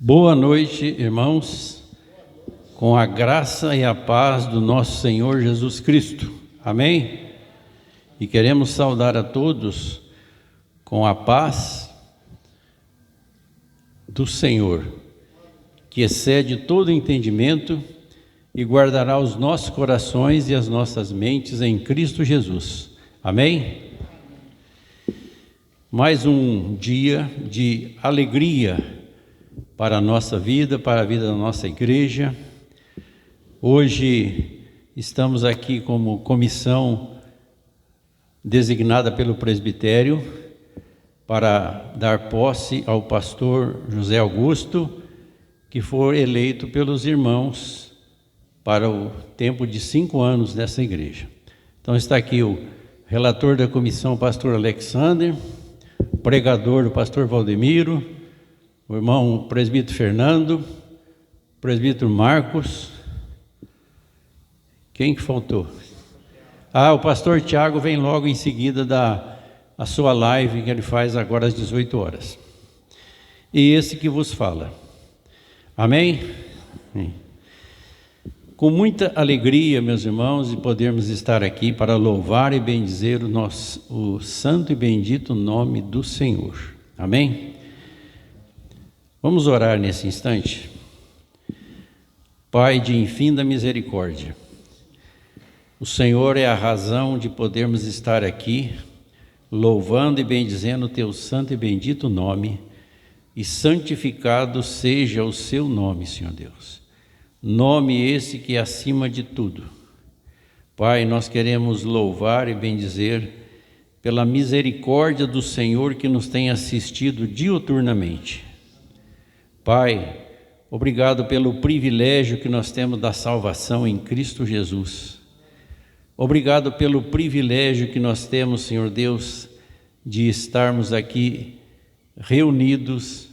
Boa noite, irmãos, com a graça e a paz do nosso Senhor Jesus Cristo. Amém? E queremos saudar a todos com a paz do Senhor, que excede todo entendimento e guardará os nossos corações e as nossas mentes em Cristo Jesus. Amém? Mais um dia de alegria para a nossa vida, para a vida da nossa igreja. Hoje estamos aqui como comissão designada pelo presbitério para dar posse ao pastor José Augusto, que foi eleito pelos irmãos para o tempo de 5 anos nessa igreja. Então está aqui o relator da comissão, o pastor Alexander, o pregador, o pastor Valdemiro, o irmão presbítero Fernando, o presbítero Marcos. Quem que faltou? O pastor Tiago vem logo em seguida da sua live que ele faz agora às 18 horas. E esse que vos fala. Amém? Com muita alegria, meus irmãos, de podermos estar aqui para louvar e bendizer o santo e bendito nome do Senhor. Amém? Vamos orar nesse instante. Pai de infinda misericórdia, o Senhor é a razão de podermos estar aqui, louvando e bendizendo o teu santo e bendito nome, e santificado seja o seu nome, Senhor Deus. Nome esse que é acima de tudo. Pai, nós queremos louvar e bendizer pela misericórdia do Senhor que nos tem assistido diuturnamente. Pai, obrigado pelo privilégio que nós temos da salvação em Cristo Jesus. Obrigado pelo privilégio que nós temos, Senhor Deus, de estarmos aqui reunidos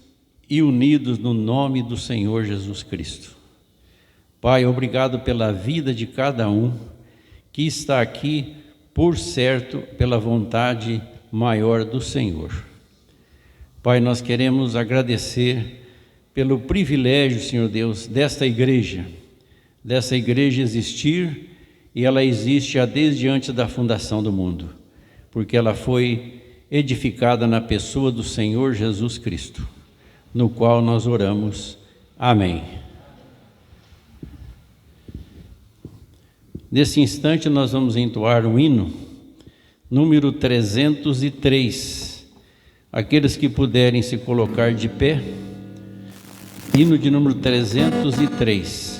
e unidos no nome do Senhor Jesus Cristo. Pai, obrigado pela vida de cada um que está aqui, por certo, pela vontade maior do Senhor. Pai, nós queremos agradecer pelo privilégio, Senhor Deus, dessa igreja existir, e ela existe desde antes da fundação do mundo, porque ela foi edificada na pessoa do Senhor Jesus Cristo, no qual nós oramos. Amém. Nesse instante nós vamos entoar um hino, número 303. Aqueles que puderem se colocar de pé. Hino de número 303.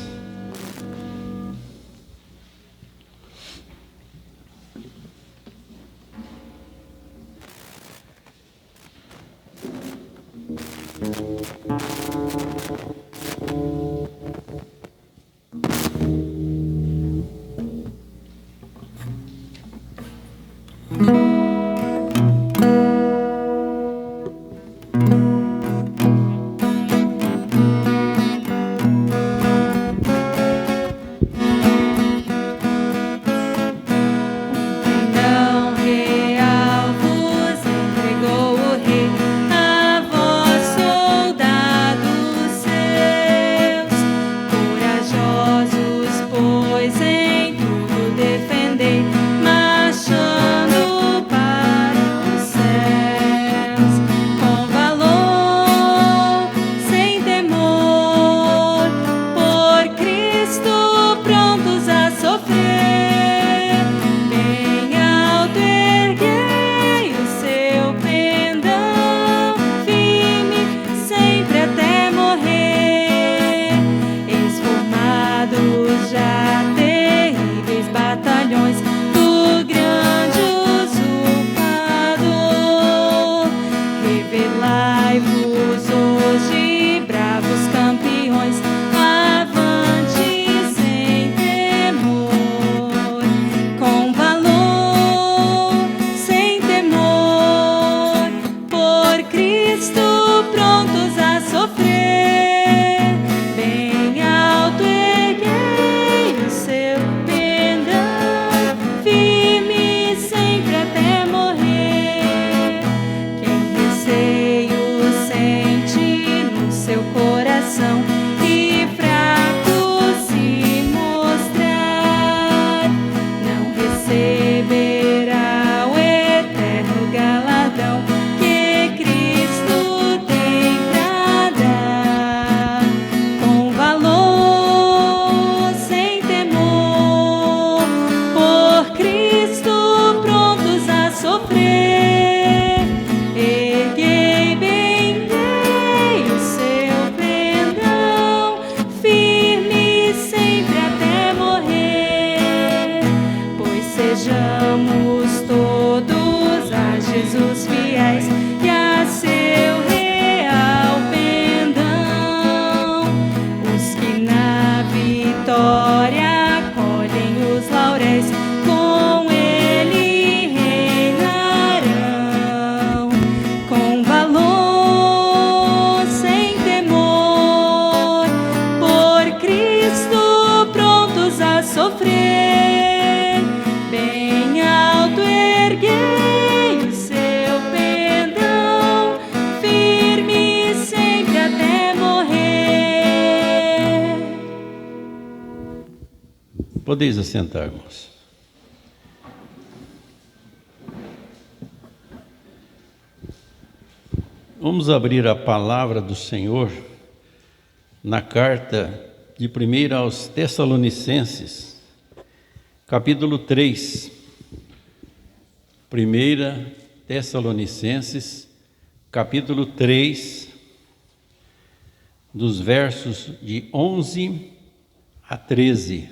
Marchando Sejamos todos a Jesus fiéis e a seu real pendão, os que na vitória colhem os lauréis, com ele reinarão, com valor, sem temor, por Cristo prontos a sofrer. Bem alto erguei o seu pendão, firme sempre até morrer. Podeis assentar, irmãos. Vamos abrir a palavra do Senhor na carta de 1 aos Tessalonicenses, capítulo 3. 1 Tessalonicenses, capítulo 3, dos versos de 11 a 13.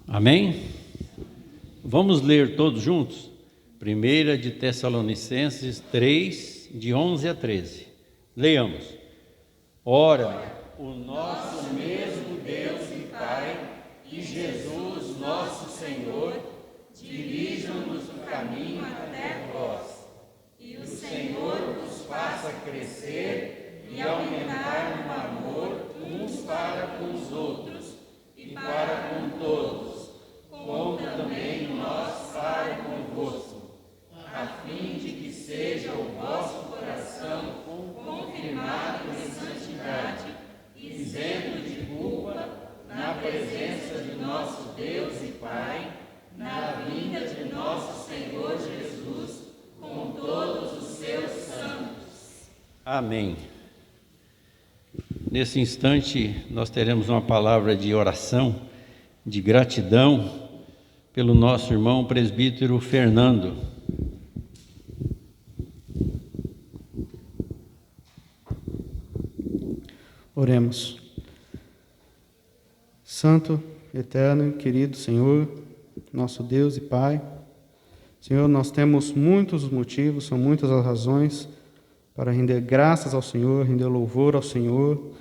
Amém? Vamos ler todos juntos? 1 de Tessalonicenses 3, de 11 a 13. Leiamos. Ora, o nosso mesmo Deus e Pai e Jesus, nosso Senhor, dirijam-nos o caminho até vós, e o Senhor vos faça crescer e aumentar no amor uns para com os outros e para com todos, como também nós para convosco, a fim de que seja o vosso coração confirmado em santidade, isento de culpa, na presença de nosso Deus e Pai, na vinda de nosso Senhor Jesus, com todos os seus santos. Amém. Nesse instante, nós teremos uma palavra de oração, de gratidão, pelo nosso irmão presbítero Fernando. Oremos. Santo, eterno e querido Senhor, nosso Deus e Pai, Senhor, nós temos muitos motivos, são muitas as razões para render graças ao Senhor, render louvor ao Senhor,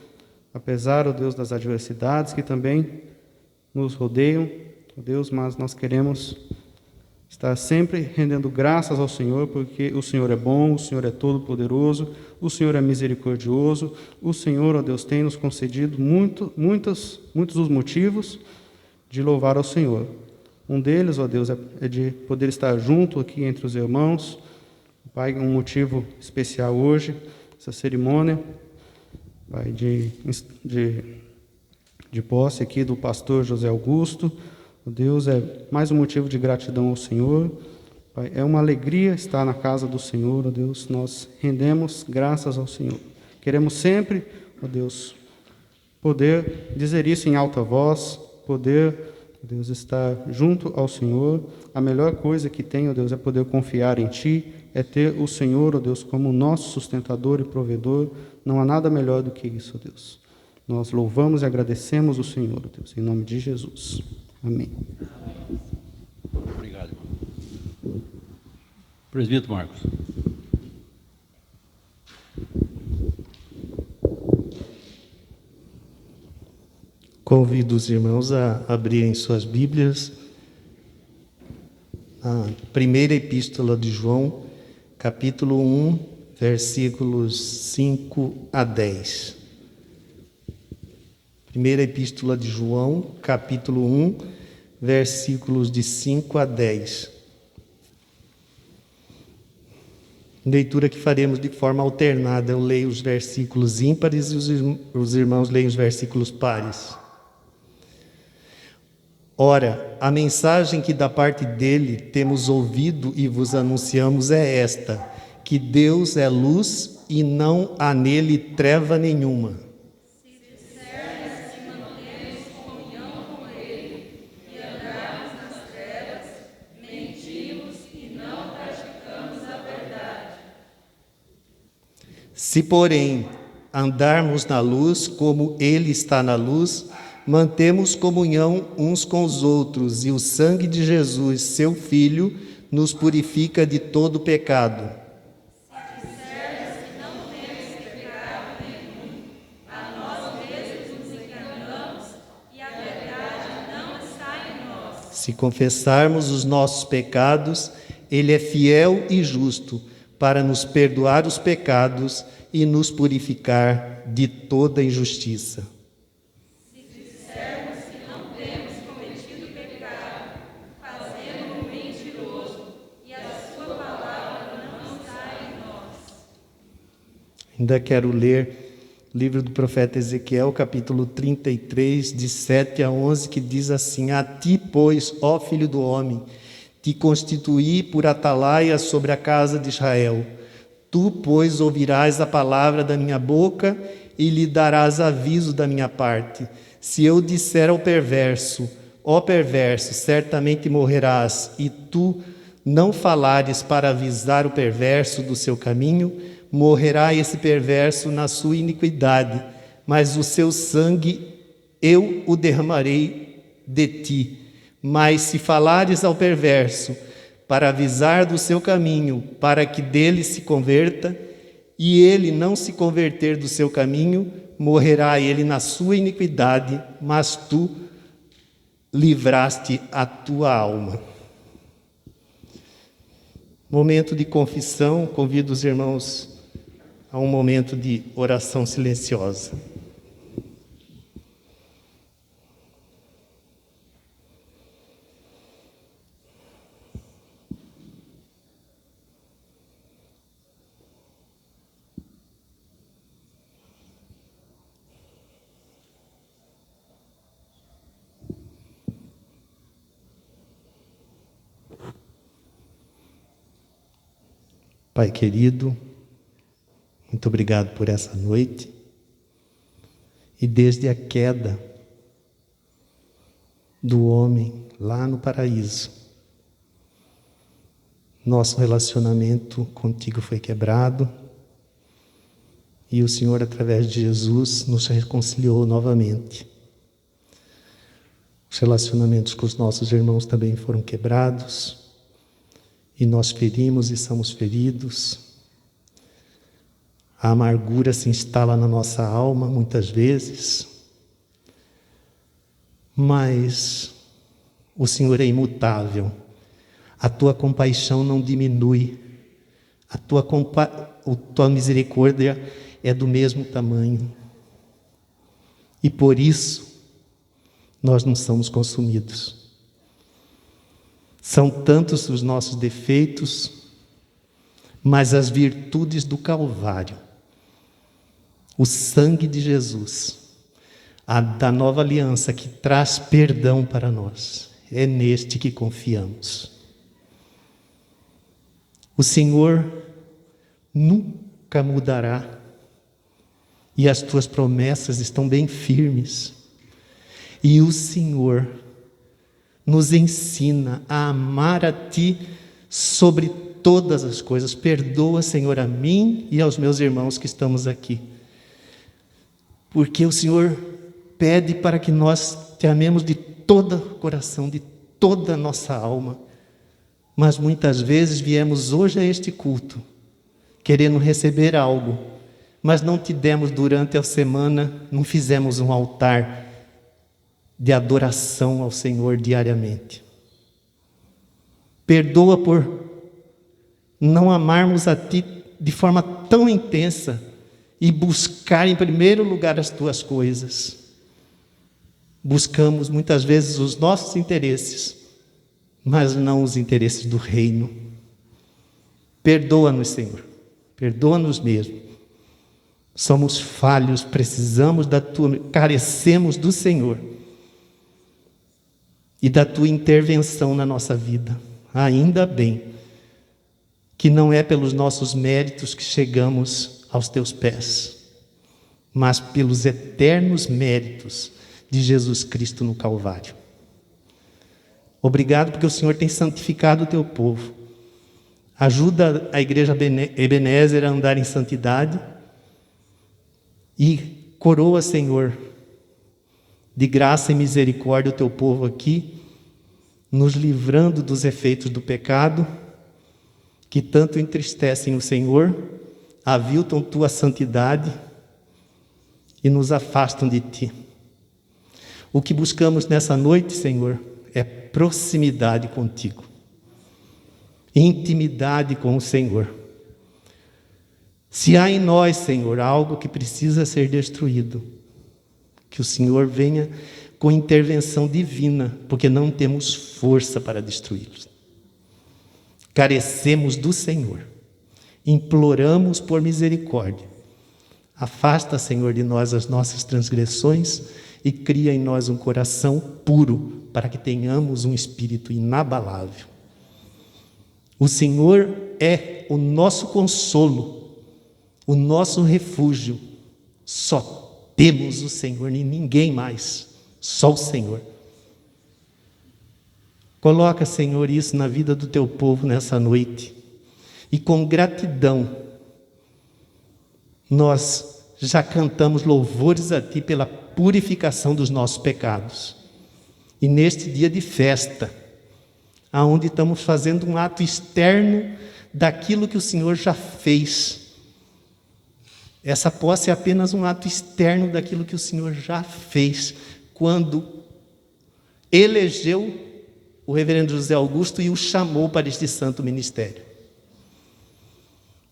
apesar, ó Deus, das adversidades que também nos rodeiam, ó Deus, mas nós queremos estar sempre rendendo graças ao Senhor, porque o Senhor é bom, o Senhor é todo-poderoso, o Senhor é misericordioso, o Senhor, ó Deus, tem nos concedido muitos os motivos de louvar ao Senhor. Um deles, ó Deus, é de poder estar junto aqui entre os irmãos. Pai, um motivo especial hoje, essa cerimônia, Pai, de posse aqui do pastor José Augusto. Deus, é mais um motivo de gratidão ao Senhor. Pai, é uma alegria estar na casa do Senhor, ó Deus. Nós rendemos graças ao Senhor. Queremos sempre, ó Deus, poder dizer isso em alta voz, poder, ó Deus, estar junto ao Senhor. A melhor coisa que tem, ó Deus, é poder confiar em Ti, é ter o Senhor, ó Deus, como nosso sustentador e provedor. Não há nada melhor do que isso, ó Deus. Nós louvamos e agradecemos o Senhor, ó Deus, em nome de Jesus. Amém. Obrigado, irmão. Presbítero Marcos. Convido os irmãos a abrirem suas Bíblias, a primeira epístola de João, capítulo 1, versículos 5 a 10. Primeira epístola de João, capítulo 1, versículos de 5 a 10. Leitura que faremos de forma alternada. Eu leio os versículos ímpares e os irmãos leem os versículos pares. Ora, a mensagem que da parte dele temos ouvido e vos anunciamos é esta, que Deus é luz e não há nele treva nenhuma. Se, porém, andarmos na luz como Ele está na luz, mantemos comunhão uns com os outros, e o sangue de Jesus, seu Filho, nos purifica de todo pecado. Se confessarmos os nossos pecados, Ele é fiel e justo para nos perdoar os pecados e nos purificar de toda injustiça. Se dissermos que não temos cometido pecado, fazemos-o mentiroso, e a sua palavra não está em nós. Ainda quero ler o livro do profeta Ezequiel, capítulo 33, de 7 a 11, que diz assim: A ti, pois, ó filho do homem, te constituí por atalaia sobre a casa de Israel. Tu, pois, ouvirás a palavra da minha boca e lhe darás aviso da minha parte. Se eu disser ao perverso, ó perverso, certamente morrerás, e tu não falares para avisar o perverso do seu caminho, morrerá esse perverso na sua iniquidade, mas o seu sangue eu o derramarei de ti. Mas se falares ao perverso, para avisar do seu caminho, para que dele se converta, e ele não se converter do seu caminho, morrerá ele na sua iniquidade, mas tu livraste a tua alma. Momento de confissão, convido os irmãos a um momento de oração silenciosa. Pai querido, muito obrigado por essa noite. E desde a queda do homem lá no paraíso, nosso relacionamento contigo foi quebrado e o Senhor, através de Jesus, nos reconciliou novamente. Os relacionamentos com os nossos irmãos também foram quebrados e nós ferimos e somos feridos. A amargura se instala na nossa alma muitas vezes, mas o Senhor é imutável. A tua compaixão não diminui, a tua misericórdia é do mesmo tamanho. E por isso nós não somos consumidos. São tantos os nossos defeitos, mas as virtudes do Calvário, o sangue de Jesus, a da nova aliança que traz perdão para nós, é neste que confiamos. O Senhor nunca mudará e as tuas promessas estão bem firmes. E o Senhor nos ensina a amar a Ti sobre todas as coisas. Perdoa, Senhor, a mim e aos meus irmãos que estamos aqui. Porque o Senhor pede para que nós Te amemos de todo o coração, de toda a nossa alma. Mas muitas vezes viemos hoje a este culto, querendo receber algo, mas não te demos durante a semana, não fizemos um altar de adoração ao Senhor diariamente. Perdoa por não amarmos a Ti de forma tão intensa e buscar em primeiro lugar as Tuas coisas. Buscamos muitas vezes os nossos interesses, mas não os interesses do reino. Perdoa-nos, Senhor. Perdoa-nos mesmo. Somos falhos, precisamos carecemos do Senhor e da Tua intervenção na nossa vida. Ainda bem que não é pelos nossos méritos que chegamos aos Teus pés, mas pelos eternos méritos de Jesus Cristo no Calvário. Obrigado porque o Senhor tem santificado o Teu povo. Ajuda a Igreja Ebenezer a andar em santidade E coroa, Senhor, de graça e misericórdia o teu povo aqui, nos livrando dos efeitos do pecado, que tanto entristecem o Senhor, aviltam tua santidade e nos afastam de ti. O que buscamos nessa noite, Senhor, é proximidade contigo, intimidade com o Senhor. Se há em nós, Senhor, algo que precisa ser destruído, que o Senhor venha com intervenção divina, porque não temos força para destruí-los. Carecemos do Senhor, imploramos por misericórdia. Afasta, Senhor, de nós as nossas transgressões e cria em nós um coração puro, para que tenhamos um espírito inabalável. O Senhor é o nosso consolo, o nosso refúgio. Só temos o Senhor e ninguém mais, só o Senhor. Coloca, Senhor, isso na vida do teu povo nessa noite. E com gratidão, nós já cantamos louvores a Ti pela purificação dos nossos pecados. E neste dia de festa, aonde estamos fazendo um ato externo daquilo que o Senhor já fez. Essa posse é apenas um ato externo daquilo que o Senhor já fez, quando elegeu o reverendo José Augusto e o chamou para este santo ministério.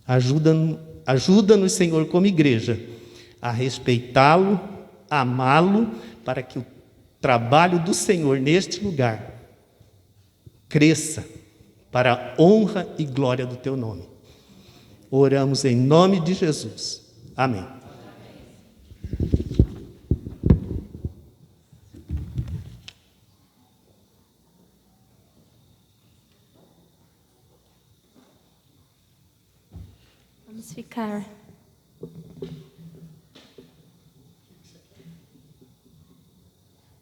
Ajuda-nos, Senhor, como igreja, a respeitá-lo, amá-lo, para que o trabalho do Senhor neste lugar cresça para a honra e glória do teu nome. Oramos em nome de Jesus. Amém. Vamos ficar.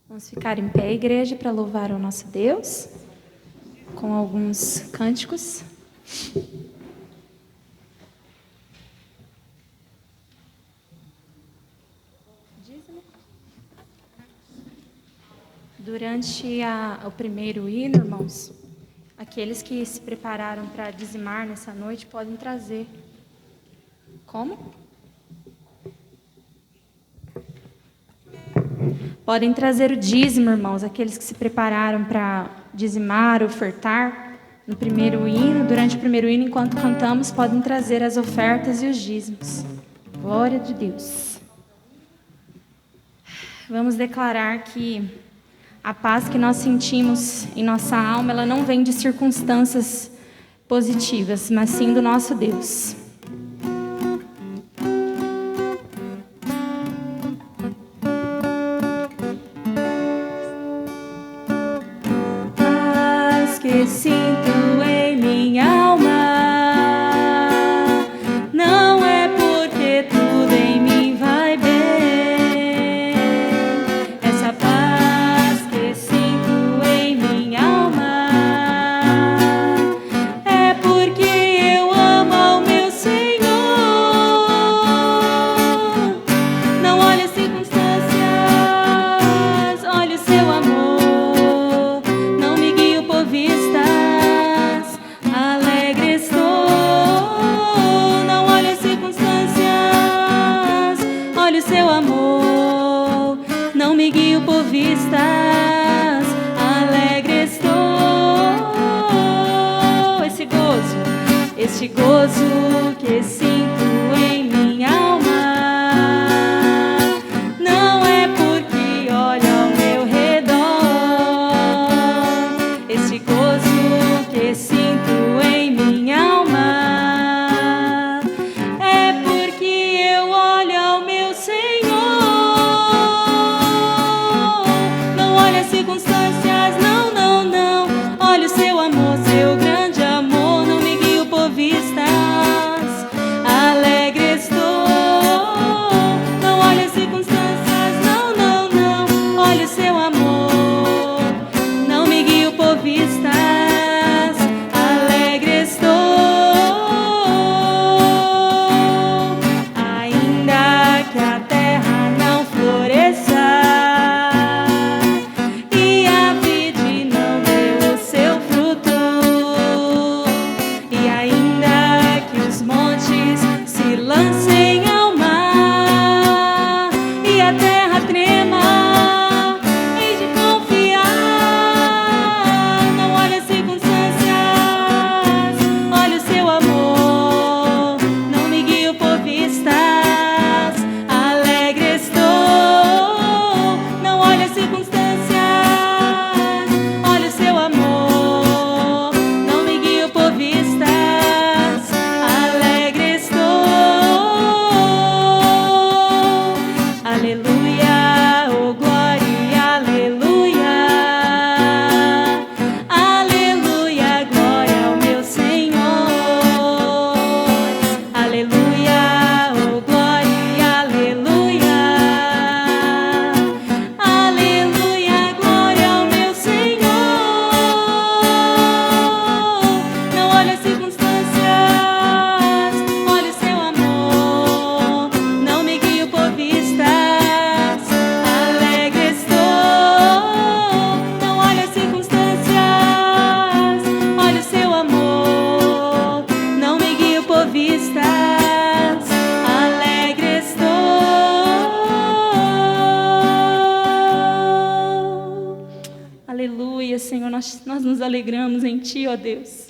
Vamos ficar em pé, igreja, para louvar o nosso Deus, com alguns cânticos. Durante o primeiro hino, irmãos, aqueles que se prepararam para dizimar nessa noite podem trazer. Como? Podem trazer o dízimo, irmãos, aqueles que se prepararam para dizimar, ofertar no primeiro hino. Durante o primeiro hino, enquanto cantamos, podem trazer as ofertas e os dízimos. Glória de Deus. Vamos declarar que a paz que nós sentimos em nossa alma, ela não vem de circunstâncias positivas, mas sim do nosso Deus. Paz que sinto em minha alma, não é porque tudo em mim vai bem. Essa paz que sinto em minha alma é porque eu amo ao meu Senhor. Não olhe as circunstâncias, olhe o seu amor. Não me guio por vistas, alegre estou. Não olhe as circunstâncias, olhe o seu amor. Não me guio por vistas, alegre estou. Este gozo que sinto em minha alma, não é porque olho ao meu redor. Este gozo que sinto em minha alma é porque eu olho ao meu Senhor. Não olho as circunstâncias, não, não, não. Olha o seu amor, seu grande amor. Não me guio por vistas, alegramos em Ti, ó Deus.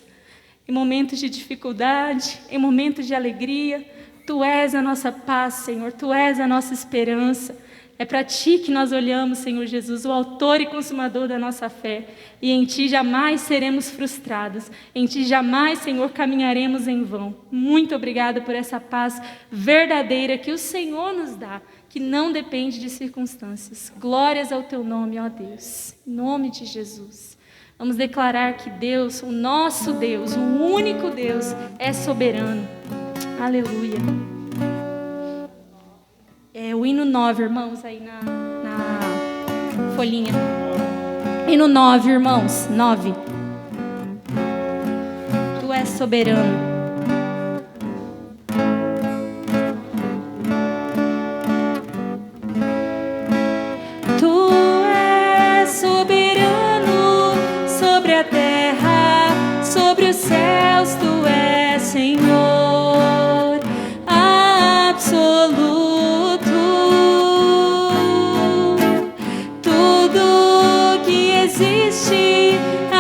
Em momentos de dificuldade, em momentos de alegria, Tu és a nossa paz, Senhor, Tu és a nossa esperança. É para Ti que nós olhamos, Senhor Jesus, o autor e consumador da nossa fé. E em Ti jamais seremos frustrados. Em Ti jamais, Senhor, caminharemos em vão. Muito obrigada por essa paz verdadeira que o Senhor nos dá, que não depende de circunstâncias. Glórias ao Teu nome, ó Deus. Em nome de Jesus. Vamos declarar que Deus, o nosso Deus, o único Deus, é soberano. Aleluia. É o hino 9, irmãos, aí na folhinha. Hino 9, irmãos, 9. Tu és soberano. Tu és soberano sobre a terra, sobre os céus, Tu és Senhor absoluto.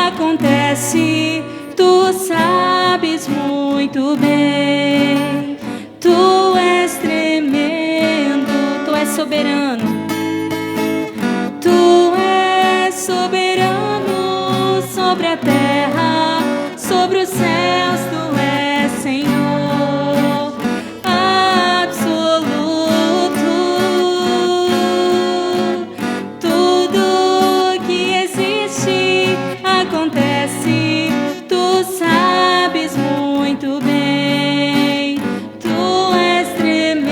Acontece, Tu sabes muito bem. Tu és tremendo, Tu és soberano. Tu és soberano sobre a terra, sobre os céus, Tu és Senhor absoluto. Tudo que existe acontece, Tu sabes muito bem. Tu és tremendo.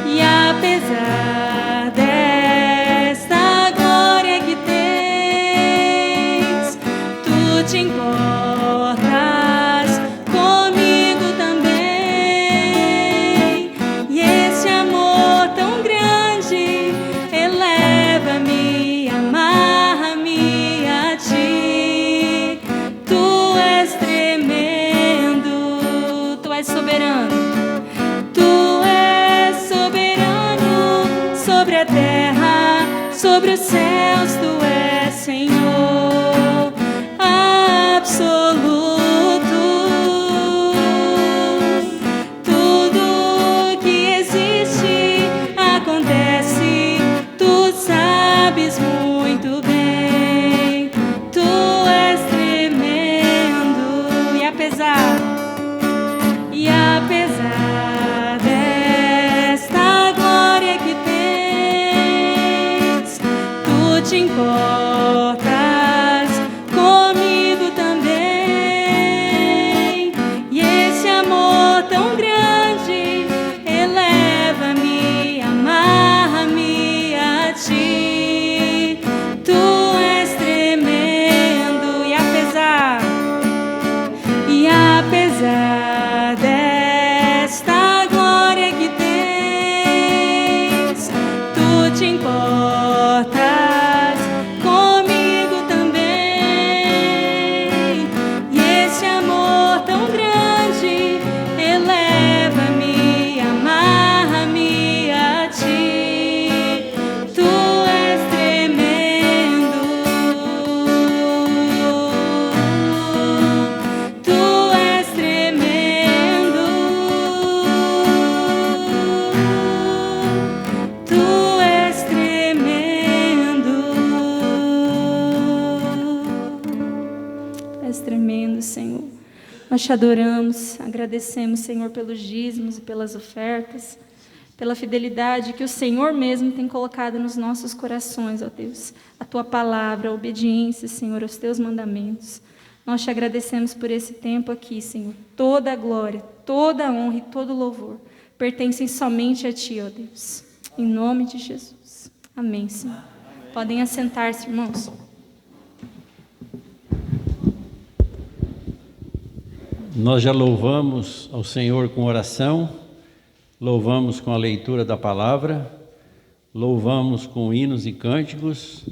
E apesar desta glória que tens, Tu te importas comigo também. E esse amor tão grande eleva-me, amarra-me a Ti. Tu és tremendo, Tu és soberano. Tu és soberano sobre a terra, sobre os céus, Tu és Senhor absoluto. Tudo que existe acontece, Tu sabes muito bem. Tu és tremendo. E apesar desta glória que tens, Tu te importas comigo também. E esse amor tão grande eleva-me, amarra-me a Ti. Tu és tremendo. E apesar desta glória que tens, Tu te importas comigo também. E esse amor tão grande eleva-me, amarra-me a Ti. Tu és tremendo. Tu és tremendo. Tu és tremendo. Tu és tremendo, Senhor. Nós Te adoramos, agradecemos, Senhor, pelos dízimos e pelas ofertas, pela fidelidade que o Senhor mesmo tem colocado nos nossos corações, ó Deus. A Tua palavra, a obediência, Senhor, aos Teus mandamentos. Nós Te agradecemos por esse tempo aqui, Senhor. Toda a glória, toda a honra e todo o louvor pertencem somente a Ti, ó Deus. Em nome de Jesus. Amém, Senhor. Podem assentar-se, irmãos. Nós já louvamos ao Senhor com oração, louvamos com a leitura da palavra, louvamos com hinos e cânticos.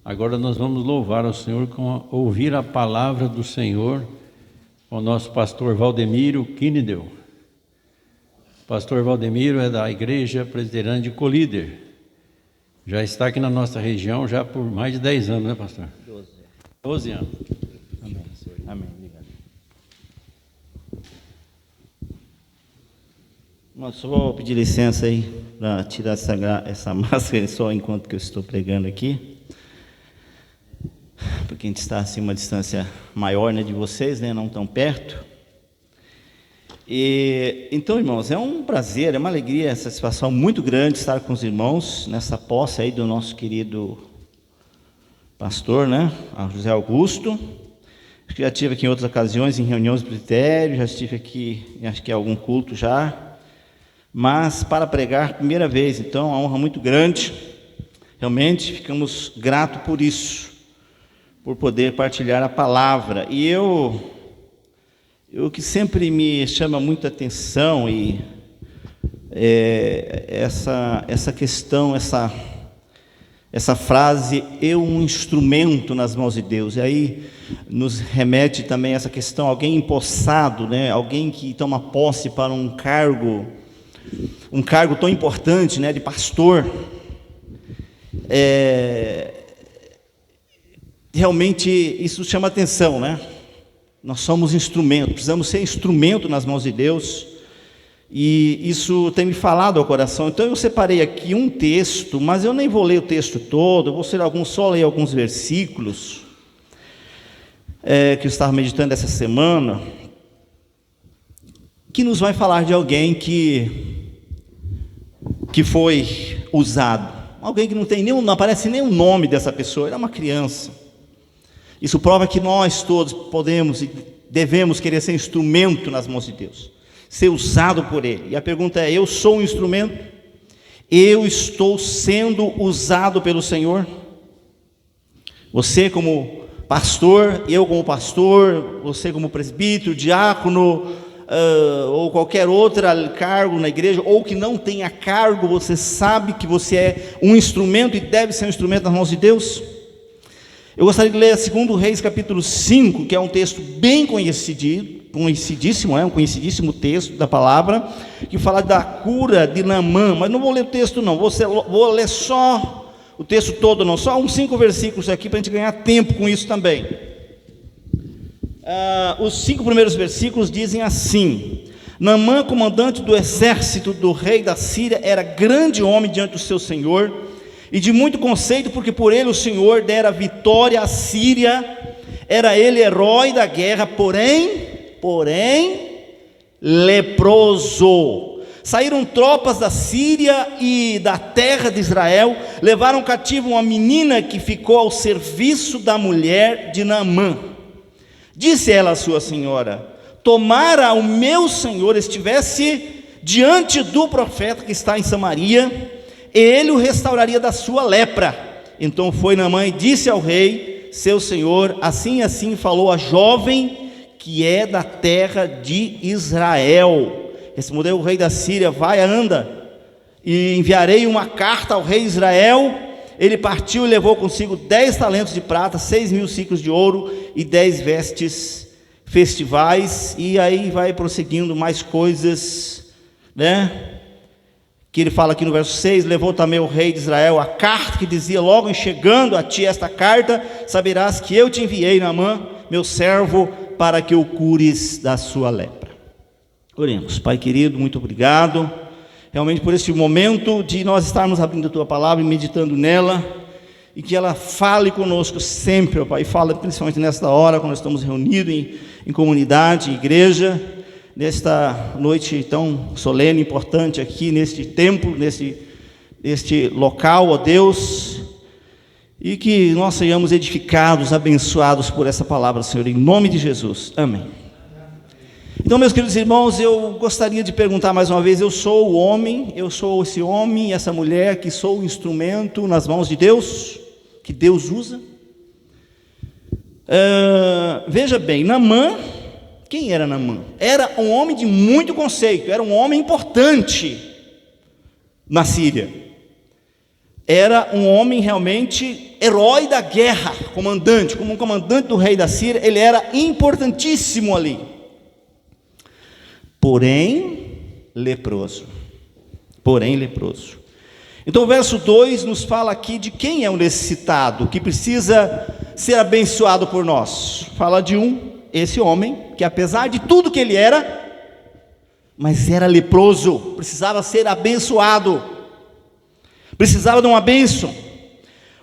Agora nós vamos louvar ao Senhor com ouvir a palavra do Senhor com o nosso pastor Valdemiro Kinidel. Pastor Valdemiro é da Igreja Presbiteriana de Colíder. Já está aqui na nossa região já por mais de 10 anos, né, pastor? 12 anos. Amém. Amém. Obrigado. Mas só vou pedir licença aí para tirar essa máscara só enquanto que eu estou pregando aqui. Porque a gente está assim uma distância maior, né, de vocês, né, não tão perto. E então, irmãos, é um prazer, é uma alegria, uma satisfação muito grande estar com os irmãos nessa posse aí do nosso querido pastor, né, José Augusto. Acho que já estive aqui em outras ocasiões, em reuniões do presbitério, já estive aqui, acho que em algum culto já, mas para pregar, primeira vez, então, uma honra muito grande, realmente ficamos gratos por isso, por poder partilhar a palavra. E eu que sempre me chama muita atenção e essa questão, essa frase, eu um instrumento nas mãos de Deus, e aí nos remete também a essa questão, alguém empossado, né? Alguém que toma posse para um cargo tão importante, né? De pastor, realmente isso chama atenção, né? Nós somos instrumento, precisamos ser instrumento nas mãos de Deus, e isso tem me falado ao coração. Então eu separei aqui um texto, mas eu nem vou ler o texto todo, eu vou só ler alguns versículos que eu estava meditando essa semana, que nos vai falar de alguém que foi usado, alguém que não aparece nem o nome dessa pessoa, era uma criança. Isso prova que nós todos podemos e devemos querer ser instrumento nas mãos de Deus, ser usado por Ele. E a pergunta é: eu sou um instrumento? Eu estou sendo usado pelo Senhor? Você como pastor, eu como pastor, você como presbítero, diácono, ou qualquer outro cargo na igreja, ou que não tenha cargo, você sabe que você é um instrumento e deve ser um instrumento nas mãos de Deus? Eu gostaria de ler 2 Reis capítulo 5, que é um texto bem conhecidíssimo, um conhecidíssimo texto da palavra, que fala da cura de Naamã, mas não vou ler o texto não, vou ler só o texto todo não, só uns 5 versículos aqui, para a gente ganhar tempo com isso também. Os 5 primeiros versículos dizem assim: Naamã, comandante do exército do rei da Síria, era grande homem diante do seu senhor, e de muito conceito, porque por ele o Senhor dera vitória à Síria. Era ele herói da guerra, porém leproso. Saíram tropas da Síria e da terra de Israel, levaram cativo uma menina que ficou ao serviço da mulher de Naamã. Disse ela à sua senhora: tomara o meu senhor estivesse diante do profeta que está em Samaria, ele o restauraria da sua lepra. Então foi Naamã e disse ao rei, seu senhor: assim falou a jovem que é da terra de Israel. Respondeu o rei da Síria: vai, anda, e enviarei uma carta ao rei de Israel. Ele partiu e levou consigo 10 talentos de prata, 6.000 ciclos de ouro e 10 vestes festivais. E aí vai prosseguindo mais coisas, né? Que ele fala aqui no verso 6, levou também o rei de Israel a carta que dizia: logo em chegando a ti esta carta, saberás que eu te enviei, Naamã, meu servo, para que o cures da sua lepra. Oremos. Pai querido, muito obrigado, realmente por este momento de nós estarmos abrindo a tua palavra e meditando nela, e que ela fale conosco sempre, ó Pai, fala principalmente nesta hora, quando nós estamos reunidos em comunidade, em igreja, nesta noite tão solene, importante aqui, neste templo, neste local, ó Deus, e que nós sejamos edificados, abençoados por essa palavra, Senhor, em nome de Jesus, amém. Então, meus queridos irmãos, eu gostaria de perguntar mais uma vez: eu sou o homem, eu sou esse homem e essa mulher que sou o instrumento nas mãos de Deus, que Deus usa? Veja bem, Naamã, quem era Naamã? Era um homem de muito conceito, era um homem importante na Síria, era um homem realmente herói da guerra, comandante, como um comandante do rei da Síria, ele era importantíssimo ali, porém leproso. Então o verso 2 nos fala aqui de quem é o necessitado, que precisa ser abençoado por nós. Fala de esse homem, que apesar de tudo que ele era, mas era leproso, precisava ser abençoado, precisava de uma bênção.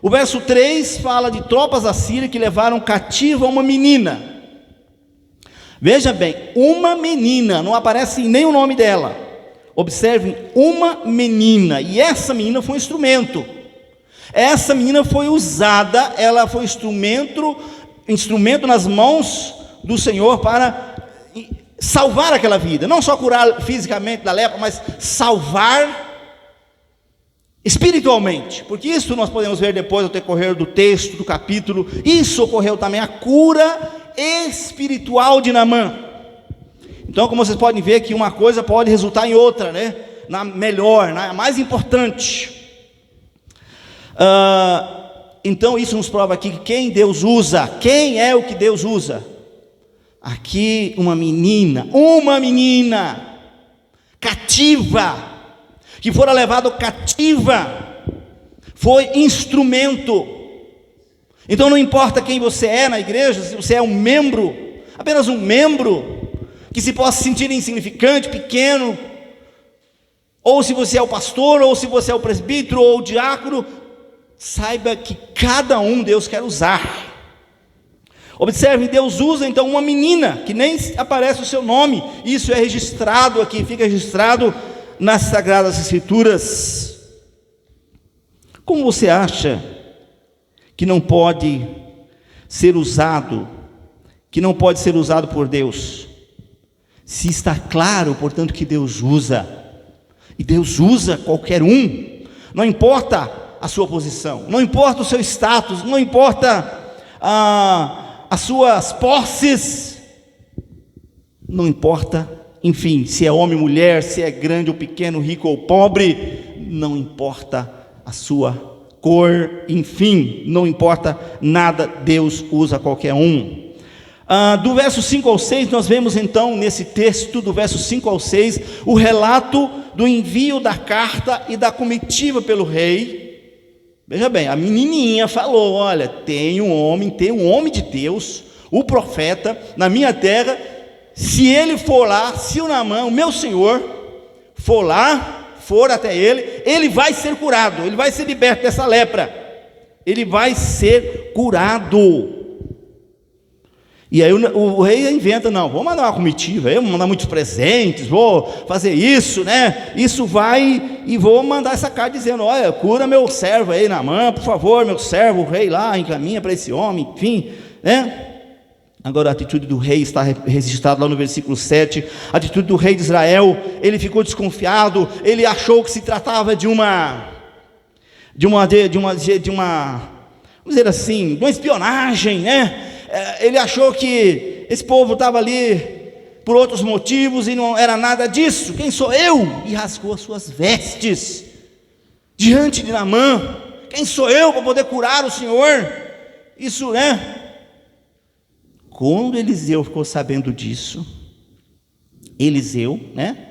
O verso 3 fala de tropas assírias que levaram cativa uma menina. Veja bem, uma menina, não aparece nem o nome dela. Observem, uma menina, e essa menina foi um instrumento. Essa menina foi usada, ela foi instrumento nas mãos do Senhor para salvar aquela vida, não só curar fisicamente da lepra, mas salvar espiritualmente, porque isso nós podemos ver depois no decorrer do texto, do capítulo. Isso ocorreu também, a cura espiritual de Naamã. Então, como vocês podem ver, que uma coisa pode resultar em outra, né? Na melhor, na mais importante. Então isso nos prova aqui que quem Deus usa, quem é o que Deus usa? Aqui uma menina cativa, que fora levada cativa, foi instrumento. Então não importa quem você é na igreja, se você é um membro, apenas um membro, que se possa sentir insignificante, pequeno, ou se você é o pastor, ou se você é o presbítero, ou o diácono, saiba que cada um Deus quer usar. Observe, Deus usa então uma menina, que nem aparece o seu nome, isso é registrado aqui, fica registrado nas Sagradas Escrituras. Como você acha que não pode ser usado, por Deus? Se está claro, portanto, que Deus usa, e Deus usa qualquer um, não importa a sua posição, não importa o seu status, não importa as suas posses, não importa, enfim, se é homem ou mulher, se é grande ou pequeno, rico ou pobre, não importa a sua cor, enfim, não importa nada, Deus usa qualquer um. Do verso 5 ao 6, nós vemos então, nesse texto, do verso 5 ao 6, o relato do envio da carta e da comitiva pelo rei. Veja bem, a menininha falou: olha, tem um homem de Deus, o profeta, na minha terra. Se ele for lá, se o Naamã, o meu senhor, for até ele, ele vai ser curado, ele vai ser liberto dessa lepra, ele vai ser curado. E aí o rei inventa: não, vou mandar uma comitiva, vou mandar muitos presentes, vou fazer isso, né? Isso vai, e vou mandar essa carta dizendo: olha, cura meu servo aí, Naamã, por favor, meu servo, o rei lá, encaminha para esse homem, enfim, né? Agora a atitude do rei está registrada lá no versículo 7, a atitude do rei de Israel. Ele ficou desconfiado, ele achou que se tratava de uma, vamos dizer assim, de uma espionagem, né? Ele achou que esse povo estava ali por outros motivos, e não era nada disso. Quem sou eu? E rasgou as suas vestes diante de Naamã. Quem sou eu para poder curar o Senhor? Isso, né? Quando Eliseu ficou sabendo disso, né?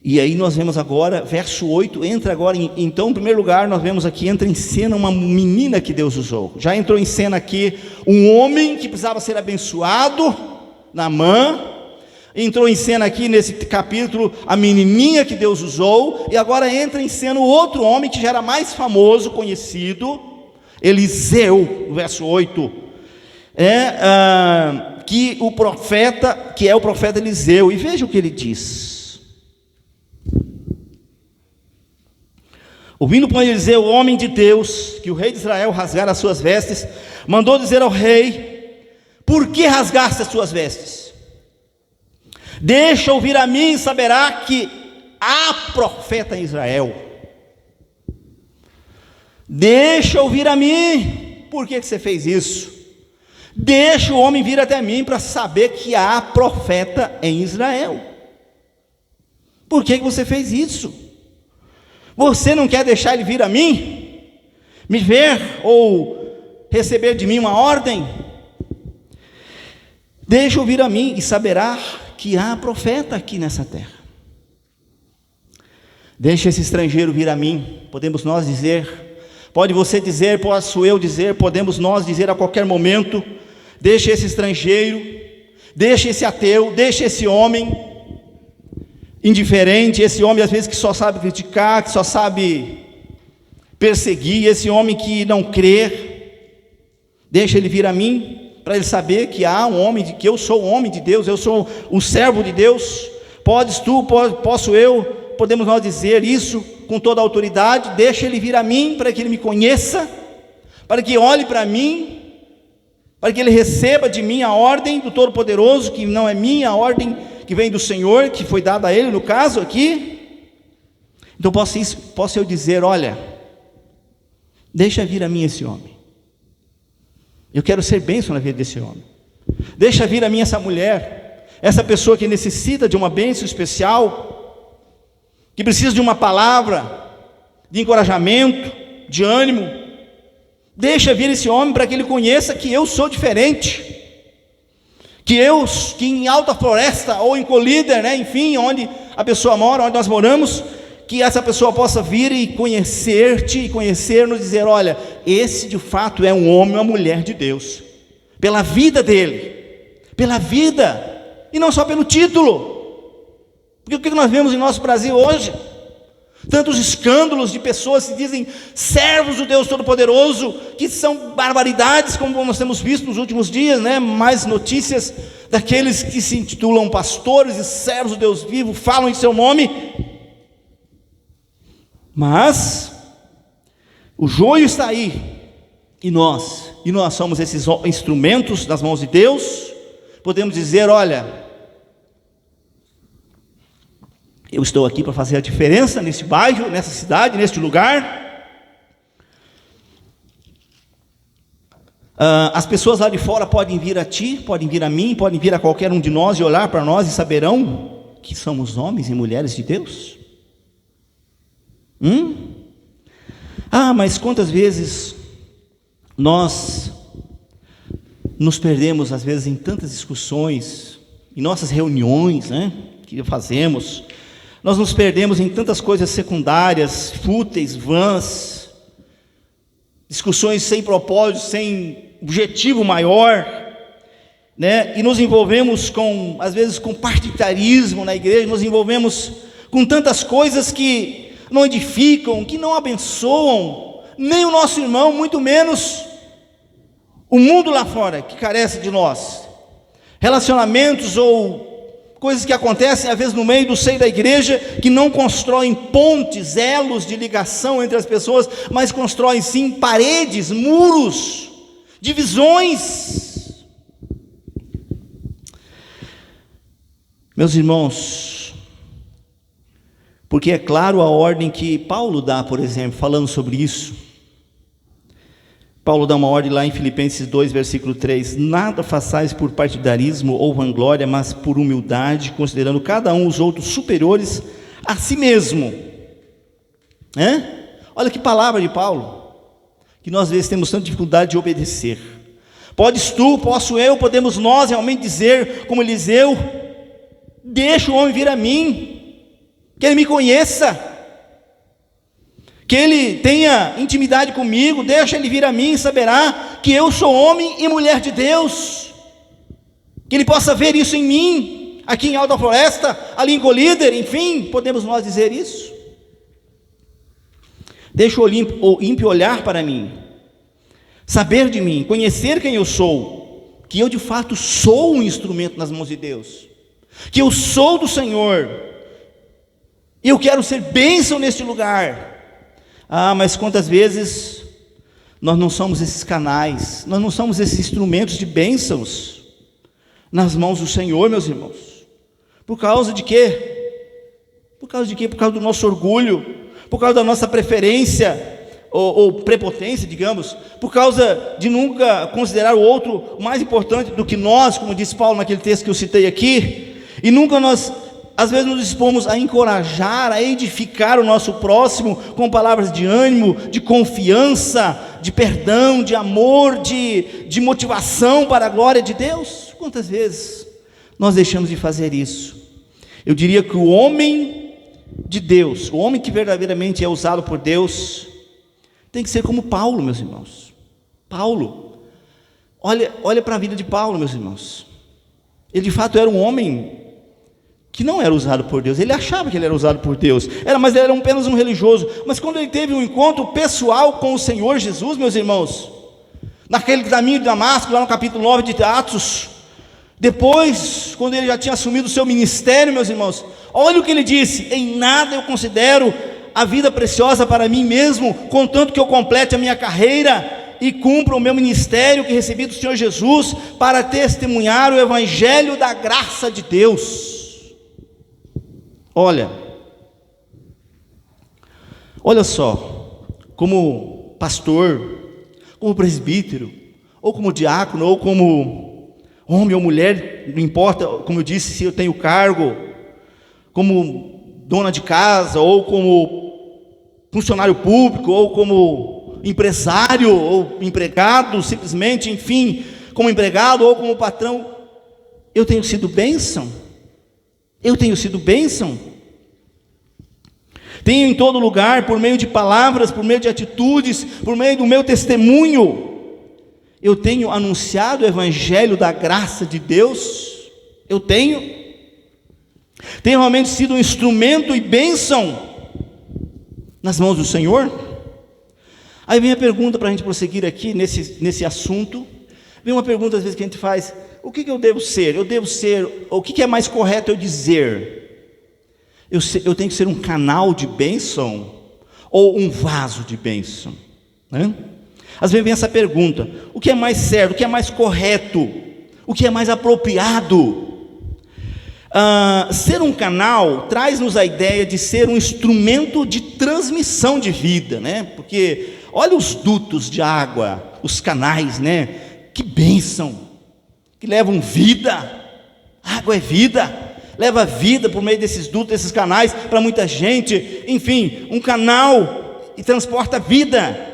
E aí nós vemos agora, verso 8, entra agora, então em primeiro lugar nós vemos aqui, entra em cena uma menina que Deus usou. Já entrou em cena aqui um homem que precisava ser abençoado, Naamã. Entrou em cena aqui nesse capítulo a menininha que Deus usou. E agora entra em cena o outro homem que já era mais famoso, conhecido, Eliseu, verso 8. Que é o profeta Eliseu. E veja o que ele diz. Ouvindo, pois, Eliseu, o homem de Deus, que o rei de Israel rasgara as suas vestes, mandou dizer ao rei: por que rasgaste as suas vestes? Deixa ouvir a mim, e saberá que há profeta em Israel. Deixa ouvir a mim. Por que você fez isso? Deixa o homem vir até mim para saber que há profeta em Israel. Por que você fez isso? Você não quer deixar ele vir a mim, me ver ou receber de mim uma ordem? Deixa ouvir a mim, e saberá que há profeta aqui nessa terra. Deixa esse estrangeiro vir a mim, podemos nós dizer, pode você dizer, posso eu dizer, podemos nós dizer a qualquer momento: deixa esse estrangeiro, deixa esse ateu, deixa esse homem indiferente, esse homem às vezes que só sabe criticar, que só sabe perseguir, esse homem que não crê, deixa ele vir a mim, para ele saber que há um homem, que eu sou o homem de Deus, eu sou o servo de Deus. Podes tu, posso eu, podemos nós dizer isso com toda a autoridade. Deixa ele vir a mim, para que ele me conheça, para que olhe para mim, para que ele receba de mim a ordem do Todo-Poderoso, que não é minha, a ordem que vem do Senhor, que foi dada a ele, no caso aqui. Então posso eu dizer: olha, deixa vir a mim esse homem, eu quero ser bênção na vida desse homem. Deixa vir a mim essa mulher, essa pessoa que necessita de uma bênção especial, que precisa de uma palavra de encorajamento, de ânimo. Deixa vir esse homem para que ele conheça que eu sou diferente, que em Alta Floresta ou em Colíder, enfim, onde a pessoa mora, onde nós moramos, que essa pessoa possa vir e conhecer-te e conhecer-nos, dizer: olha, esse de fato é um homem, uma mulher de Deus, pela vida dele, pela vida, e não só pelo título. Porque o que nós vemos em nosso Brasil hoje? Tantos escândalos de pessoas que dizem servos do Deus Todo-Poderoso, que são barbaridades, como nós temos visto nos últimos dias, mais notícias daqueles que se intitulam pastores e servos do Deus vivo, falam em seu nome. Mas o joio está aí, e nós somos esses instrumentos nas mãos de Deus. Podemos dizer: olha, eu estou aqui para fazer a diferença nesse bairro, nessa cidade, neste lugar. As pessoas lá de fora podem vir a ti, podem vir a mim, podem vir a qualquer um de nós e olhar para nós e saberão que somos homens e mulheres de Deus. Mas quantas vezes nós nos perdemos, às vezes, em tantas discussões, em nossas reuniões, que fazemos. Nós nos perdemos em tantas coisas secundárias, fúteis, vãs, discussões sem propósito, sem objetivo maior, e nos envolvemos às vezes com partidarismo na igreja, nos envolvemos com tantas coisas que não edificam, que não abençoam, nem o nosso irmão, muito menos o mundo lá fora, que carece de nós. Relacionamentos ou coisas que acontecem às vezes no meio do seio da igreja, que não constroem pontes, elos de ligação entre as pessoas, mas constroem sim paredes, muros, divisões. Meus irmãos, porque é claro a ordem que Paulo dá, por exemplo, falando sobre isso. Paulo dá uma ordem lá em Filipenses 2, versículo 3: nada façais por partidarismo ou vanglória, mas por humildade, considerando cada um os outros superiores a si mesmo. Olha que palavra de Paulo, que nós às vezes temos tanta dificuldade de obedecer. Podes tu, posso eu, podemos nós realmente dizer, como Eliseu: deixa o homem vir a mim, que ele me conheça, que ele tenha intimidade comigo, deixa ele vir a mim e saberá que eu sou homem e mulher de Deus, que ele possa ver isso em mim, aqui em Alta Floresta, ali em Colíder, enfim, podemos nós dizer isso. Deixa o ímpio olhar para mim, saber de mim, conhecer quem eu sou, que eu de fato sou um instrumento nas mãos de Deus, que eu sou do Senhor, eu quero ser bênção neste lugar. Mas quantas vezes nós não somos esses canais, nós não somos esses instrumentos de bênçãos nas mãos do Senhor, meus irmãos. Por causa de quê? Por causa de quê? Por causa do nosso orgulho, por causa da nossa preferência ou prepotência, digamos, por causa de nunca considerar o outro mais importante do que nós, como disse Paulo naquele texto que eu citei aqui, e nunca nós às vezes nos dispomos a encorajar, a edificar o nosso próximo com palavras de ânimo, de confiança, de perdão, de amor, de motivação para a glória de Deus. Quantas vezes nós deixamos de fazer isso? Eu diria que o homem de Deus, o homem que verdadeiramente é usado por Deus, tem que ser como Paulo, meus irmãos. Paulo, olha para a vida de Paulo, meus irmãos. Ele de fato era um homem que não era usado por Deus. Ele achava que ele era usado por Deus, mas ele era apenas um religioso. Mas quando ele teve um encontro pessoal com o Senhor Jesus, meus irmãos, naquele caminho de Damasco, lá no capítulo 9 de Atos, depois, quando ele já tinha assumido o seu ministério, meus irmãos, olha o que ele disse: em nada eu considero a vida preciosa para mim mesmo, contanto que eu complete a minha carreira e cumpra o meu ministério que recebi do Senhor Jesus, para testemunhar o evangelho da graça de Deus. Olha só, como pastor, como presbítero, ou como diácono, ou como homem ou mulher, não importa, como eu disse, se eu tenho cargo, como dona de casa, ou como funcionário público, ou como empresário, ou empregado, simplesmente, enfim, como empregado ou como patrão, eu tenho sido bênção. Eu tenho sido bênção. Tenho em todo lugar, por meio de palavras, por meio de atitudes, por meio do meu testemunho, eu tenho anunciado o evangelho da graça de Deus. Eu tenho realmente sido um instrumento e bênção nas mãos do Senhor. Aí vem a pergunta para a gente prosseguir aqui nesse assunto. Vem uma pergunta às vezes que a gente faz: o que eu devo ser? O que é mais correto eu dizer? Eu tenho que ser um canal de bênção ou um vaso de bênção, né? Às vezes vem essa pergunta: o que é mais certo? O que é mais correto? O que é mais apropriado? Ser um canal traz-nos a ideia de ser um instrumento de transmissão de vida, né? Porque olha os dutos de água, os canais, né? Que bênção, que levam vida. A água é vida, leva vida por meio desses dutos, desses canais, para muita gente. Enfim, um canal e transporta vida,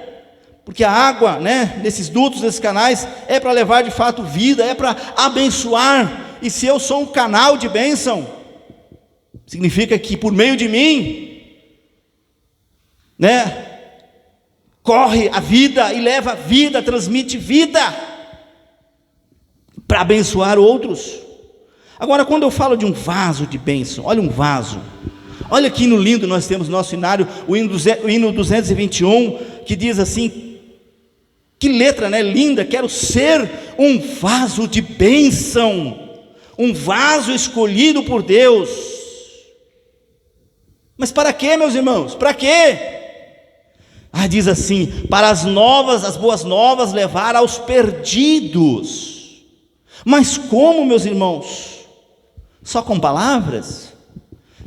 porque a água, né, desses dutos, desses canais, é para levar de fato vida, é para abençoar. E se eu sou um canal de bênção, significa que por meio de mim, né, corre a vida e leva a vida, transmite vida para abençoar outros. Agora, quando eu falo de um vaso de bênção, olha um vaso. Olha aqui no lindo, nós temos nosso hinário, o hino 221, que diz assim, que letra, né, linda: quero ser um vaso de bênção, um vaso escolhido por Deus. Mas para quê, meus irmãos? Para quê? Diz assim: para as boas novas levar aos perdidos. Mas como, meus irmãos? Só com palavras?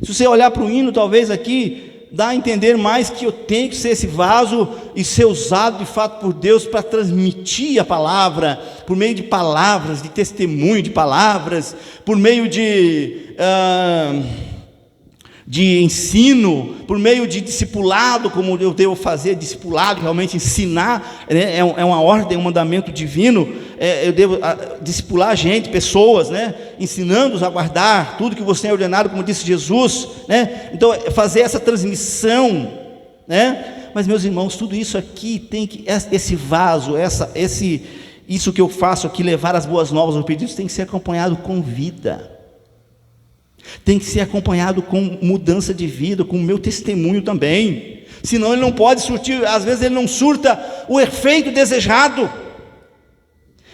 Se você olhar para o hino, talvez aqui dá a entender mais que eu tenho que ser esse vaso e ser usado de fato por Deus para transmitir a palavra, por meio de palavras, de testemunho de palavras, por meio de ensino, por meio de discipulado, como eu devo fazer discipulado, realmente ensinar, né? É uma ordem, um mandamento divino. Eu devo discipular pessoas, né? Ensinando-os a guardar tudo que você tem ordenado, como disse Jesus, né? Então, fazer essa transmissão, né? Mas, meus irmãos, tudo isso aqui tem que, esse vaso, isso que eu faço aqui, levar as boas novas aos perdidos, tem que ser acompanhado com vida. Tem que ser acompanhado com mudança de vida, com o meu testemunho também. Senão ele não pode surtir, às vezes ele não surta o efeito desejado.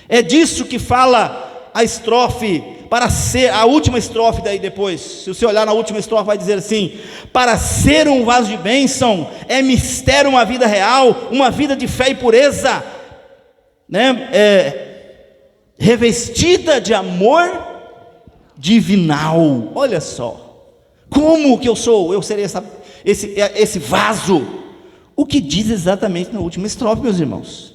É disso que fala a estrofe, para ser, a última estrofe daí depois. Se você olhar na última estrofe, vai dizer assim: para ser um vaso de bênção, é mistério uma vida real, uma vida de fé e pureza, né? Revestida de amor divinal. Olha só, como que eu serei esse vaso. O que diz exatamente na última estrofe, meus irmãos.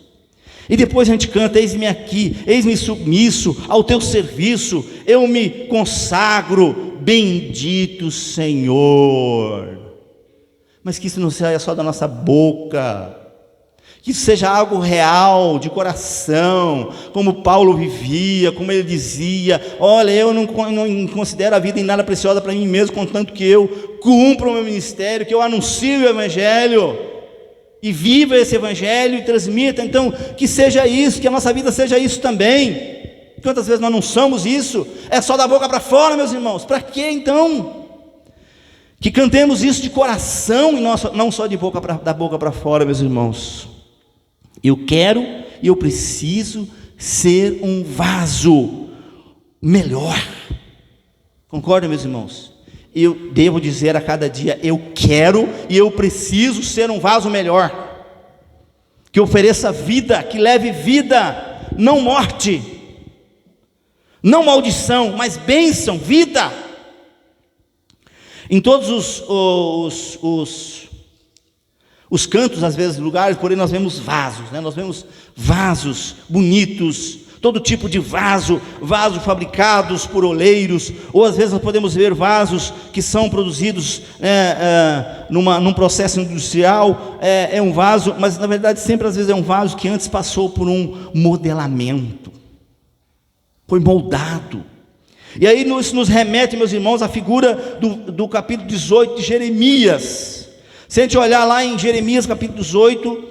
E depois a gente canta: eis-me aqui, eis-me submisso ao teu serviço, eu me consagro, bendito Senhor. Mas que isso não saia só da nossa boca, que isso seja algo real, de coração, como Paulo vivia, como ele dizia: olha, eu não considero a vida em nada preciosa para mim mesmo, contanto que eu cumpra o meu ministério, que eu anuncie o Evangelho, e viva esse Evangelho e transmita. Então, que seja isso, que a nossa vida seja isso também. Quantas vezes nós não somos isso? É só da boca para fora, meus irmãos. Para quê então? Que cantemos isso de coração e não só da boca para fora, meus irmãos. Eu quero e eu preciso ser um vaso melhor. Concorda, meus irmãos? Eu devo dizer a cada dia: eu quero e eu preciso ser um vaso melhor, que ofereça vida, que leve vida, não morte, não maldição, mas bênção, vida. Em todos os cantos, às vezes, lugares, porém, nós vemos vasos, né? Nós vemos vasos bonitos, todo tipo de vasos fabricados por oleiros, ou às vezes nós podemos ver vasos que são produzidos num processo industrial. É um vaso, mas na verdade sempre às vezes é um vaso que antes passou por um modelamento, foi moldado. E aí isso nos remete, meus irmãos, à figura do capítulo 18 de Jeremias. Se a gente olhar lá em Jeremias capítulo 18,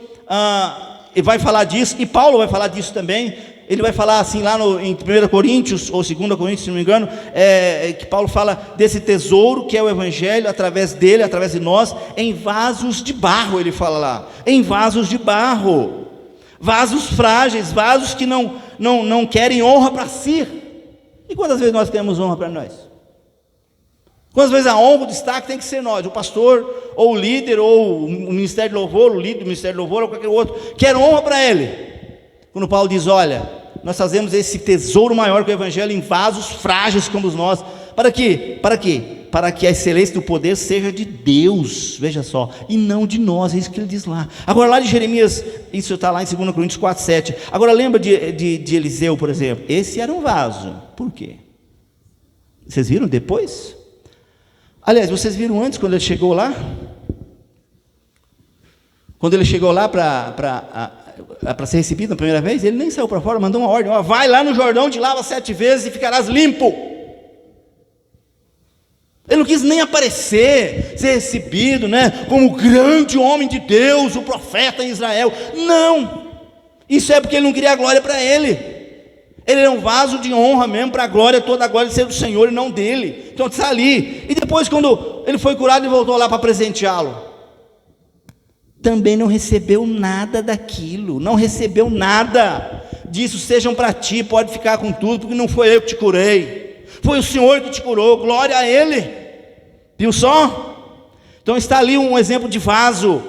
ele vai falar disso, e Paulo vai falar disso também. Ele vai falar assim lá em 1 Coríntios, ou 2 Coríntios, se não me engano, que Paulo fala desse tesouro que é o Evangelho, através dele, através de nós, em vasos de barro. Ele fala lá, em vasos de barro, vasos frágeis, vasos que não querem honra para si. E quantas vezes nós queremos honra para nós? Quantas vezes a honra, o destaque tem que ser nós, o pastor, ou o líder, ou o ministério de louvor, o líder do ministério de louvor, ou qualquer outro, quer honra para ele. Quando Paulo diz: olha, nós fazemos esse tesouro maior que o Evangelho em vasos frágeis como nós. Para quê? Para quê? Para que a excelência do poder seja de Deus, veja só, e não de nós. É isso que ele diz lá. Agora lá de Jeremias, isso está lá em 2 Coríntios 4:7. Agora lembra de Eliseu, por exemplo? Esse era um vaso. Por quê? Vocês viram depois? Aliás, vocês viram antes, quando ele chegou lá? Quando ele chegou lá para ser recebido na primeira vez, ele nem saiu para fora, mandou uma ordem: vai lá no Jordão, te lava 7 vezes e ficarás limpo. Ele não quis nem aparecer, ser recebido, né, como o grande homem de Deus, o profeta em Israel. Não, isso é porque ele não queria a glória para ele. Ele era um vaso de honra mesmo, para a glória, toda a glória ser do Senhor e não dele. Então está ali. E depois, quando ele foi curado e voltou lá para presenteá-lo, também não recebeu nada daquilo, não recebeu nada. Disso: sejam para ti, pode ficar com tudo, porque não foi eu que te curei, foi o Senhor que te curou, glória a Ele. Viu só? Então está ali um exemplo de vaso.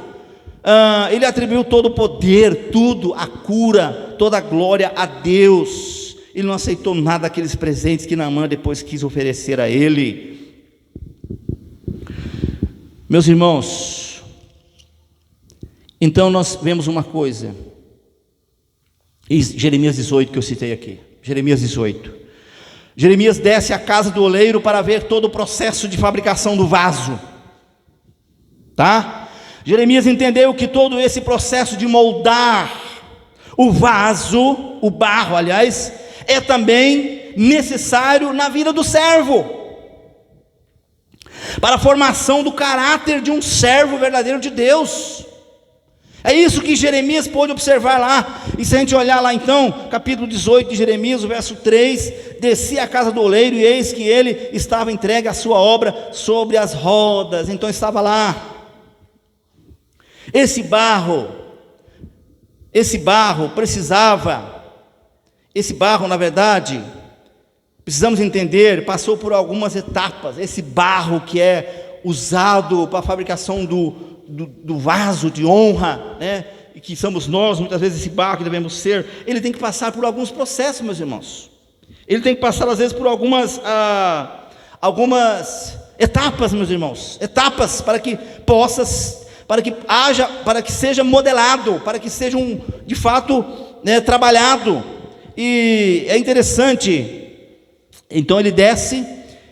Ele atribuiu todo o poder, tudo, a cura, toda a glória a Deus. Ele não aceitou nada daqueles presentes que Naamã depois quis oferecer a ele. Meus irmãos, então nós vemos uma coisa, Jeremias 18 que eu citei aqui, Jeremias 18. Jeremias desce à casa do oleiro para ver todo o processo de fabricação do vaso, tá? Jeremias entendeu que todo esse processo de moldar o vaso, o barro, aliás, é também necessário na vida do servo, para a formação do caráter de um servo verdadeiro de Deus. É isso que Jeremias pôde observar lá. E se a gente olhar lá então, capítulo 18 de Jeremias, o verso 3: desci à casa do oleiro, e eis que ele estava entregue à sua obra sobre as rodas. Então estava lá. Esse barro precisava, na verdade, precisamos entender, passou por algumas etapas. Esse barro que é usado para a fabricação do vaso de honra, né? E que somos nós, muitas vezes, esse barro que devemos ser, ele tem que passar por alguns processos, meus irmãos. Ele tem que passar, às vezes, por algumas etapas, meus irmãos, etapas para que seja modelado, para que seja de fato, né, trabalhado. E é interessante. Então ele desce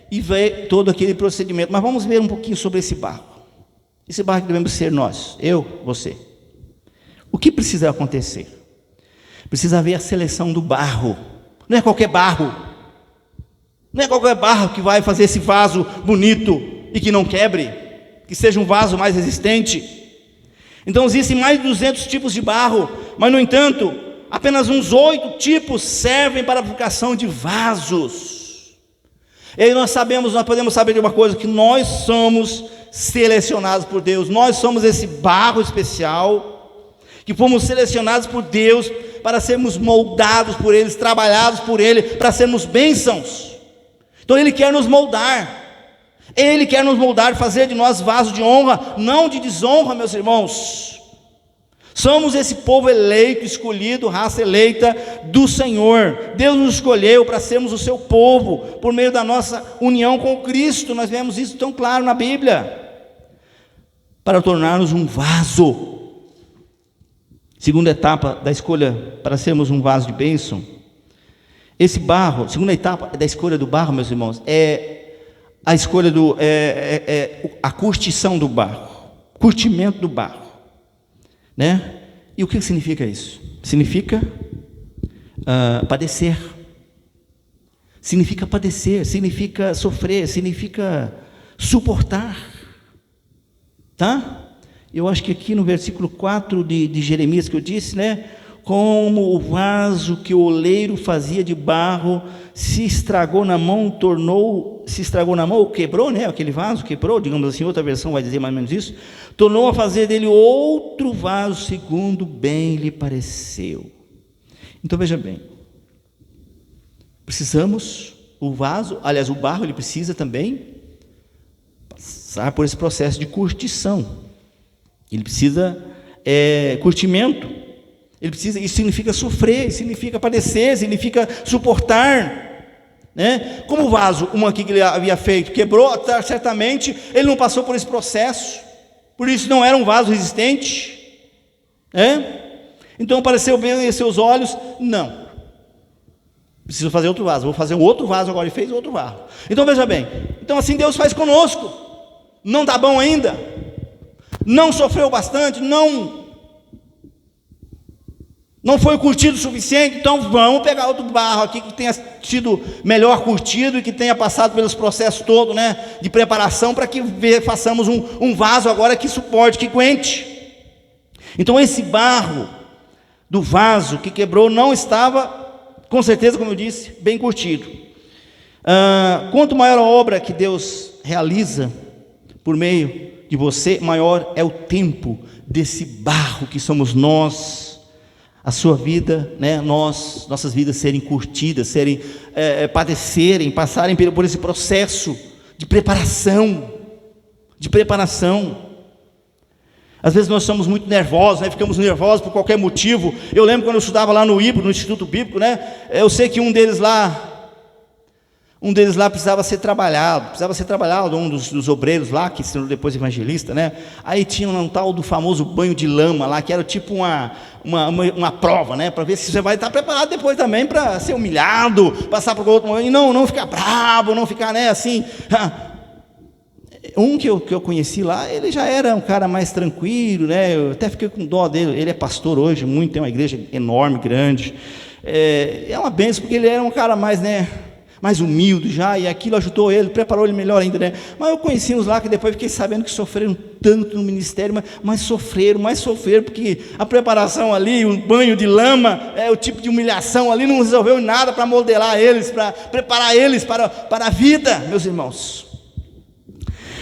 e vê todo aquele procedimento. Mas vamos ver um pouquinho sobre esse barro. Esse barro que devemos ser nós, eu, você. O que precisa acontecer? Precisa haver a seleção do barro. Não é qualquer barro. Não é qualquer barro que vai fazer esse vaso bonito. e que não quebre, que seja um vaso mais resistente. Então existem mais de 200 tipos de barro, mas no entanto, apenas uns 8 tipos servem para a fabricação de vasos. E aí nós podemos saber de uma coisa, que nós somos selecionados por Deus, nós somos esse barro especial, que fomos selecionados por Deus para sermos moldados por Ele, trabalhados por Ele, para sermos bênçãos. Então Ele quer nos moldar, Ele quer nos moldar, fazer de nós vasos de honra, não de desonra, meus irmãos. Somos esse povo eleito, escolhido, raça eleita do Senhor. Deus nos escolheu para sermos o seu povo, por meio da nossa união com Cristo. Nós vemos isso tão claro na Bíblia, para tornar-nos um vaso. Segunda etapa da escolha para sermos um vaso de bênção. Esse barro, segunda etapa da escolha do barro, meus irmãos, é a escolha a curtição do barro, curtimento do barro, né? E o que significa isso? Significa padecer, significa sofrer, significa suportar, tá? Eu acho que aqui no versículo 4 de Jeremias que eu disse, né? Como o vaso que o oleiro fazia de barro se estragou na mão, ou quebrou, né? Aquele vaso quebrou, digamos assim, outra versão vai dizer mais ou menos isso, tornou a fazer dele outro vaso, segundo bem lhe pareceu. Então veja bem, precisamos, o barro, ele precisa também passar por esse processo de curtição. Ele precisa curtimento. Ele precisa, isso significa sofrer, significa padecer, significa suportar, né? Como o vaso, aqui que ele havia feito, quebrou, certamente ele não passou por esse processo, por isso não era um vaso resistente, né? Então pareceu bem em seus olhos, não, preciso fazer outro vaso, vou fazer um outro vaso agora, e fez outro vaso. Então veja bem, então assim Deus faz conosco, não está bom ainda, não sofreu bastante, não foi curtido o suficiente, então vamos pegar outro barro aqui que tenha sido melhor curtido e que tenha passado pelos processos todos, né, de preparação, para que façamos um vaso agora que suporte, que aguente. Então esse barro do vaso que quebrou não estava, com certeza, como eu disse, bem curtido. Quanto maior a obra que Deus realiza por meio de você, maior é o tempo desse barro que somos nós, a sua vida, né, nossas vidas serem curtidas, padecerem, passarem por esse processo de preparação. Às vezes nós somos muito nervosos, né, ficamos nervosos por qualquer motivo. Eu lembro quando eu estudava lá no IBRO, no Instituto Bíblico, né, eu sei que um deles lá precisava ser trabalhado, um dos obreiros lá, que se tornou depois evangelista, né? Aí tinha um tal do famoso banho de lama lá, que era tipo uma prova, né? Para ver se você vai estar preparado depois também para ser humilhado, passar por outro momento, e não ficar bravo, não ficar, né, assim. Um que eu conheci lá, ele já era um cara mais tranquilo, né? Eu até fiquei com dó dele, ele é pastor hoje, tem uma igreja enorme, grande, é uma bênção, porque ele era um cara mais, né, mais humilde já, e aquilo ajudou ele, preparou ele melhor ainda, né? Mas eu conheci uns lá que depois fiquei sabendo que sofreram tanto no ministério, mas sofreram, porque a preparação ali, um banho de lama, o tipo de humilhação ali não resolveu nada para modelar eles, para preparar eles para a vida, meus irmãos.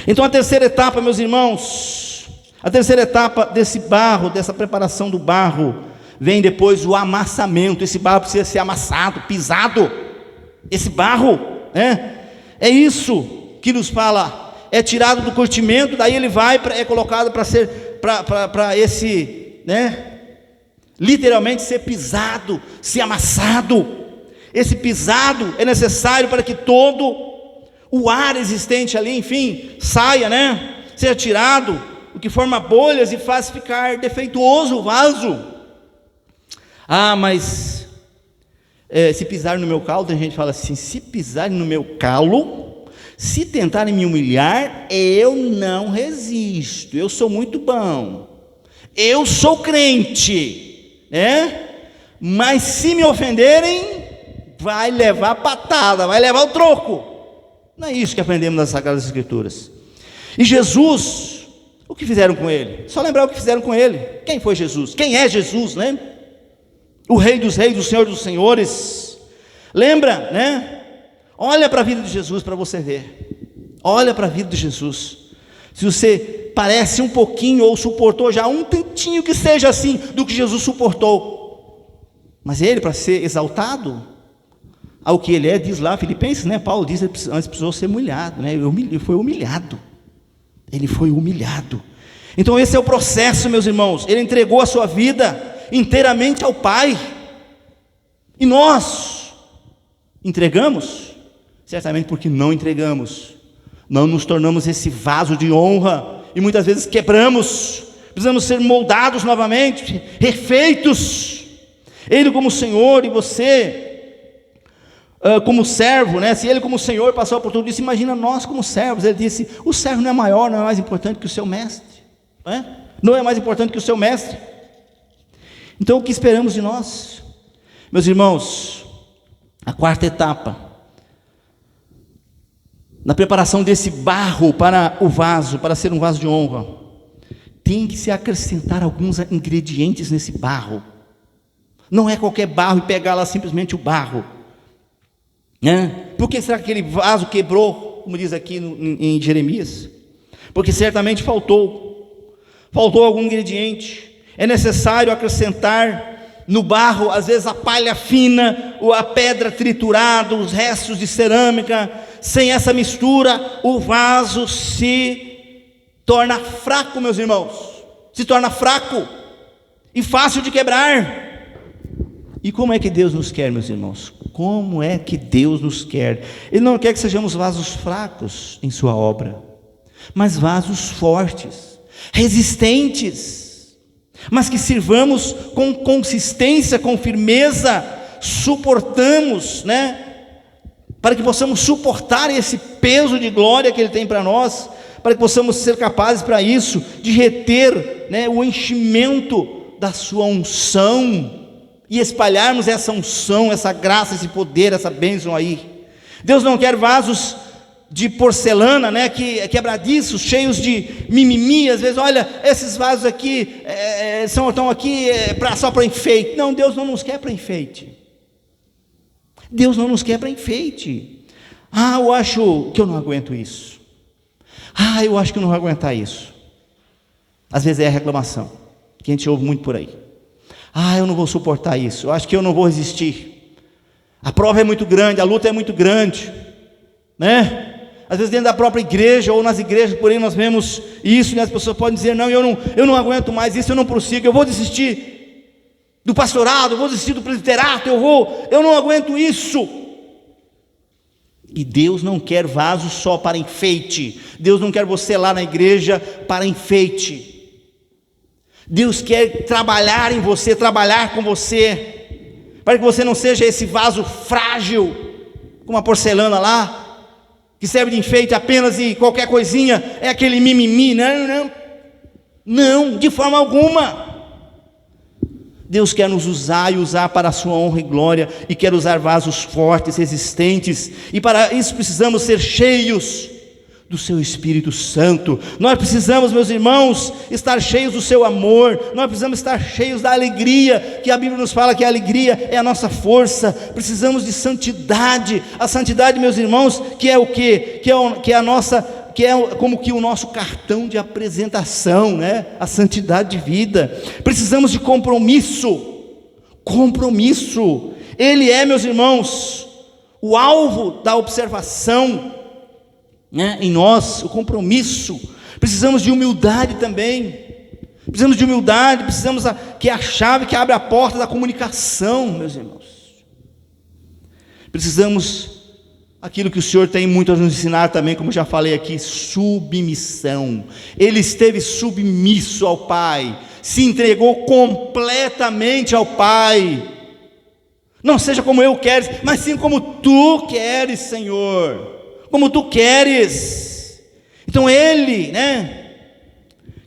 Então a terceira etapa, meus irmãos, a terceira etapa desse barro, dessa preparação do barro, vem depois o amassamento. Esse barro precisa ser amassado, pisado. Esse barro, né, é isso que nos fala, é tirado do curtimento, daí ele é colocado para esse, né, literalmente ser pisado, ser amassado. Esse pisado é necessário para que todo o ar existente ali, enfim, saia, né, seja tirado, o que forma bolhas e faz ficar defeituoso o vaso. Mas se pisarem no meu calo, tem gente que fala assim, se pisarem no meu calo, se tentarem me humilhar, eu não resisto, eu sou muito bom, eu sou crente, né? Mas se me ofenderem, vai levar patada, vai levar o troco. Não é isso que aprendemos nas Sagradas Escrituras. E Jesus, o que fizeram com ele? Só lembrar o que fizeram com ele. Quem foi Jesus? Quem é Jesus, né? O Rei dos Reis, o Senhor dos Senhores. Lembra, né? Olha para a vida de Jesus para você ver. Olha para a vida de Jesus. Se você parece um pouquinho ou suportou já um tantinho que seja assim do que Jesus suportou. Mas ele, para ser exaltado ao que ele é, diz lá Filipenses, né? Paulo diz que antes precisou ser humilhado, né? Ele foi humilhado. Ele foi humilhado. Então esse é o processo, meus irmãos. Ele entregou a sua vida inteiramente ao Pai. E nós entregamos? Certamente porque não entregamos. Não nos tornamos esse vaso de honra. E muitas vezes quebramos. Precisamos ser moldados novamente, refeitos. Ele como Senhor e você como servo, né? Se ele como Senhor passou por tudo isso, imagina nós como servos. Ele disse, o servo não é maior, não é mais importante que o seu mestre, não é? Não é mais importante que o seu mestre. Então o que esperamos de nós? Meus irmãos, a quarta etapa, na preparação desse barro para o vaso, para ser um vaso de honra, tem que se acrescentar alguns ingredientes nesse barro. Não é qualquer barro e pegar lá simplesmente o barro. Por que será que aquele vaso quebrou, como diz aqui em Jeremias? Porque certamente faltou algum ingrediente. É necessário acrescentar no barro, às vezes a palha fina, ou a pedra triturada, os restos de cerâmica. Sem essa mistura, o vaso se torna fraco, meus irmãos. Se torna fraco e fácil de quebrar. E como é que Deus nos quer, meus irmãos? Como é que Deus nos quer? Ele não quer que sejamos vasos fracos em sua obra, mas vasos fortes, resistentes, mas que sirvamos com consistência, com firmeza, suportamos, né? Para que possamos suportar esse peso de glória que Ele tem para nós, para que possamos ser capazes para isso, de reter, né, o enchimento da sua unção, e espalharmos essa unção, essa graça, esse poder, essa bênção aí. Deus não quer vasos de porcelana, né, quebradiços, cheios de mimimi. Às vezes, olha, esses vasos aqui estão aqui só para enfeite. Não, Deus não nos quer para enfeite. Deus não nos quer para enfeite. Eu acho que eu não aguento isso. Eu acho que eu não vou aguentar isso. Às vezes é a reclamação que a gente ouve muito por aí. Eu não vou suportar isso, eu acho que eu não vou resistir. A prova é muito grande, a luta é muito grande, né? Às vezes dentro da própria igreja, ou nas igrejas, por aí nós vemos isso, né? As pessoas podem dizer, não, eu não aguento mais isso, eu não prossigo, eu vou desistir do pastorado, eu vou desistir do presbiterato, eu não aguento isso. E Deus não quer vasos só para enfeite. Deus não quer você lá na igreja para enfeite. Deus quer trabalhar em você, trabalhar com você, para que você não seja esse vaso frágil, como a porcelana lá, que serve de enfeite apenas e qualquer coisinha é aquele mimimi. Não, de forma alguma. Deus quer nos usar e usar para a sua honra e glória, e quer usar vasos fortes, resistentes, e para isso precisamos ser cheios do seu Espírito Santo. Nós precisamos, meus irmãos, estar cheios do seu amor. Nós precisamos estar cheios da alegria, que a Bíblia nos fala que a alegria é a nossa força. Precisamos de santidade. A santidade, meus irmãos, que é o quê? Que é como que o nosso cartão de apresentação, né? A santidade de vida. Precisamos de compromisso. Ele é, meus irmãos, o alvo da observação, né, em nós, o compromisso. Precisamos de humildade também. Precisamos que é a chave que abre a porta da comunicação, meus irmãos. Precisamos aquilo que o Senhor tem muito a nos ensinar também, como já falei aqui, submissão. Ele esteve submisso ao Pai, se entregou completamente ao Pai. Não seja como eu quero, mas sim como tu queres, Senhor. Como tu queres. Então Ele, né,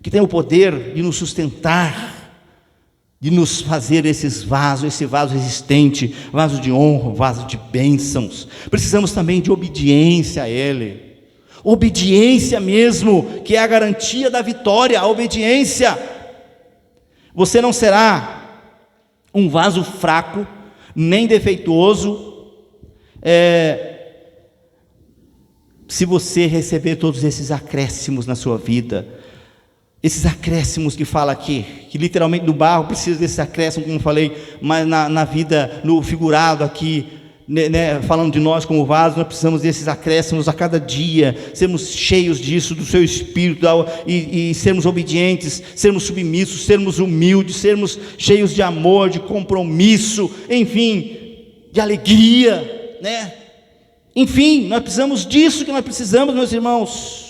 que tem o poder de nos sustentar, de nos fazer esse vaso resistente, vaso de honra, vaso de bênçãos. Precisamos também de obediência a Ele. Obediência mesmo, que é a garantia da vitória, a obediência. Você não será um vaso fraco, nem defeituoso, se você receber todos esses acréscimos na sua vida. Esses acréscimos que fala aqui, que literalmente do barro precisa desse acréscimo, como eu falei, mas na vida, no figurado aqui, né, falando de nós como vasos, nós precisamos desses acréscimos a cada dia, sermos cheios disso, do seu Espírito, e sermos obedientes, sermos submissos, sermos humildes, sermos cheios de amor, de compromisso, enfim, de alegria, né? Enfim, nós precisamos disso que nós precisamos, meus irmãos.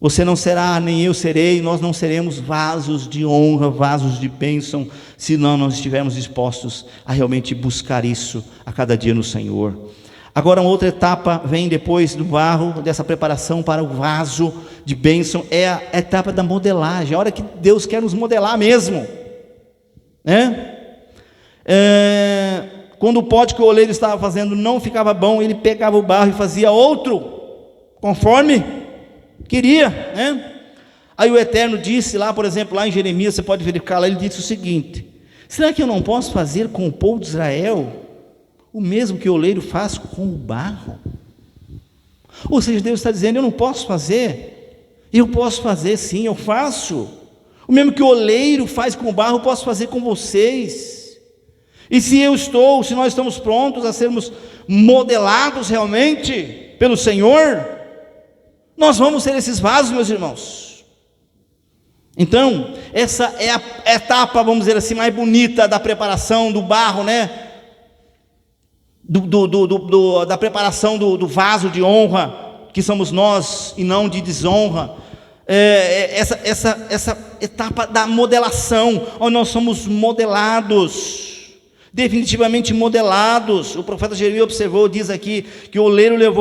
Você não será, nem eu serei, nós não seremos vasos de honra, vasos de bênção, se não nós estivermos dispostos a realmente buscar isso a cada dia no Senhor. Agora, uma outra etapa vem depois do barro, dessa preparação para o vaso de bênção, é a etapa da modelagem, a hora que Deus quer nos modelar mesmo, né? Quando o pote que o oleiro estava fazendo não ficava bom, ele pegava o barro e fazia outro, conforme queria, né? Aí o Eterno disse lá, por exemplo, lá em Jeremias, você pode verificar lá, ele disse o seguinte: será que eu não posso fazer com o povo de Israel o mesmo que o oleiro faz com o barro? Ou seja, Deus está dizendo, eu não posso fazer. Eu posso fazer sim, eu faço. O mesmo que o oleiro faz com o barro, eu posso fazer com vocês. E se nós estamos prontos a sermos modelados realmente pelo Senhor, nós vamos ser esses vasos, meus irmãos. Então, essa é a etapa, vamos dizer assim, mais bonita da preparação do barro, né? Da preparação do vaso de honra, que somos nós, e não de desonra. Essa etapa da modelação, onde nós somos modelados, definitivamente modelados. O profeta Jeremias observou, diz aqui, que o oleiro levou